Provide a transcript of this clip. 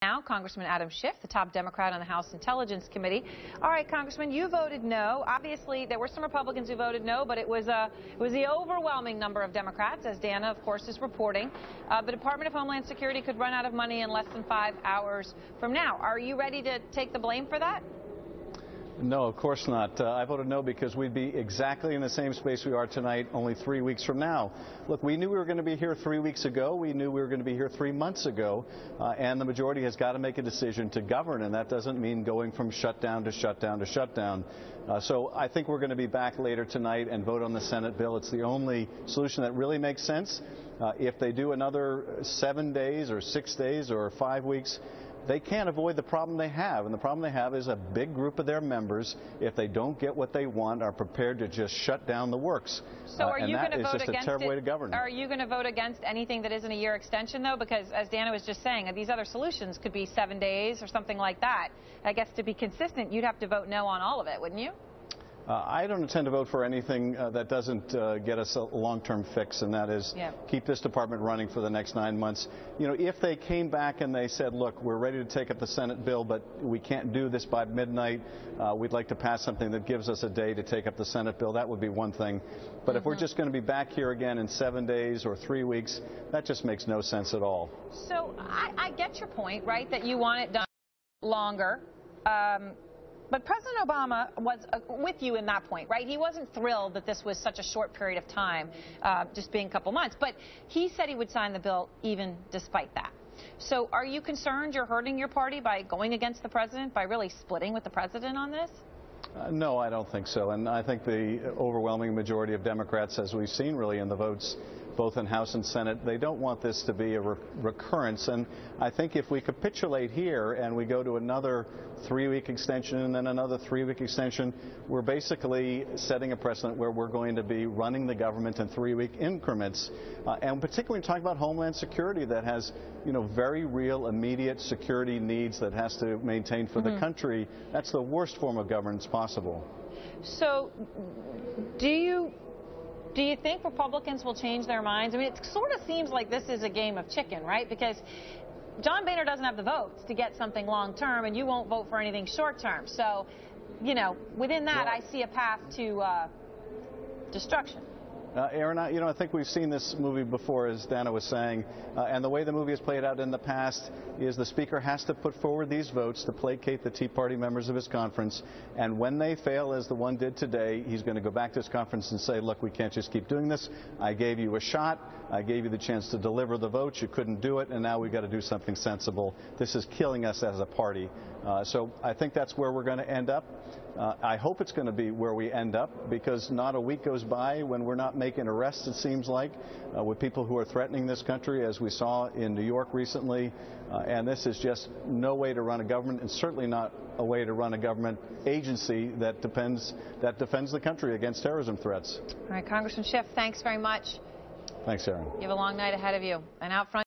Now, Congressman Adam Schiff, the top Democrat on the House Intelligence Committee. All right, Congressman, you voted no. Obviously, there were some Republicans who voted no, but it was the overwhelming number of Democrats, as Dana, of course, is reporting. The Department of Homeland Security could run out of money in less than 5 hours from now. Are you ready to take the blame for that? No, of course not. I voted no because we'd be exactly in the same space we are tonight only 3 weeks from now. Look, we knew we were going to be here 3 weeks ago. We knew we were going to be here 3 months ago. And the majority has got to make a decision to govern, and that doesn't mean going from shutdown to shutdown to shutdown. So I think we're going to be back later tonight and vote on the Senate bill. It's the only solution that really makes sense. If they do another 7 days or 6 days or 5 weeks, they can't avoid the problem they have, and the problem they have is a big group of their members, if they don't get what they want, are prepared to just shut down the works. So are you going to vote against a terrible way to govern. Are you going to vote against anything that isn't a year extension, though? Because as Dana was just saying, these other solutions could be 7 days or something like that. I guess to be consistent, you'd have to vote no on all of it, wouldn't you? I don't intend to vote for anything that doesn't get us a long-term fix, and that is keep this department running for the next 9 months. You know, if they came back and they said, look, we're ready to take up the Senate bill, but we can't do this by midnight, we'd like to pass something that gives us a day to take up the Senate bill, that would be one thing. But if we're just going to be back here again in 7 days or 3 weeks, that just makes no sense at all. So I get your point, right, that you want it done longer. But President Obama was with you in that point, right? He wasn't thrilled that this was such a short period of time, just being a couple months. But he said he would sign the bill even despite that. So are you concerned you're hurting your party by going against the president, by really splitting with the president on this? No, I don't think so. And I think the overwhelming majority of Democrats, as we've seen really in the votes, both in House and Senate, they don't want this to be a recurrence. And I think if we capitulate here and we go to another 3-week extension and then another 3-week extension, we're basically setting a precedent where we're going to be running the government in 3-week increments. And particularly talking about Homeland Security that has, you know, very real immediate security needs that has to maintain for the country. That's the worst form of governance possible. So do you think Republicans will change their minds? I mean, it sort of seems like this is a game of chicken, right? Because John Boehner doesn't have the votes to get something long-term, and you won't vote for anything short-term. So, you know, within that, I see a path to destruction. Erin, I think we've seen this movie before, as Dana was saying, and the way the movie has played out in the past is the Speaker has to put forward these votes to placate the Tea Party members of his conference, and when they fail, as the one did today, he's going to go back to his conference and say, look, we can't just keep doing this. I gave you a shot. I gave you the chance to deliver the votes. You couldn't do it, and now we've got to do something sensible. This is killing us as a party. So I think that's where we're going to end up. I hope it's going to be where we end up, because not a week goes by when we're not making arrests, it seems like, with people who are threatening this country, as we saw in New York recently. And this is just no way to run a government, and certainly not a way to run a government agency that defends the country against terrorism threats. All right, Congressman Schiff, thanks very much. Thanks, Erin. You have a long night ahead of you. And OutFront.